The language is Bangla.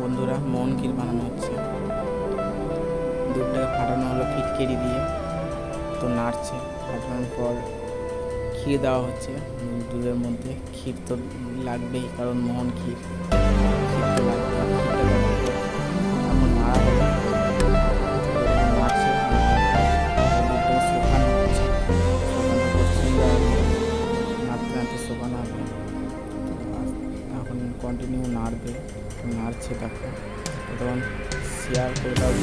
বন্ধুরা, মোহন ক্ষীর বানানো হচ্ছে। দুধটাকে ফাটানো হলো ফিটকিরি দিয়ে, তো নাড়ছে। ফাটানোর পর ক্ষীর দেওয়া হচ্ছে দুধের মধ্যে। ক্ষীর তো লাগবেই, কারণ মোহন ক্ষীর, ক্ষীর তো লাগবে। ক্ষীরটা দেওয়ার পর এখন নাড়া হবে, নাড়ছে। দুধটাকে শুকানো হচ্ছে, শুকানোর পর চিনি দেওয়া হবে, নাড়তে নাড়তে শুকানো হবে। এখন কন্টিনিউ নাড়বে, নাড়ছে। দেখো তখন শেয়ার করে দাও।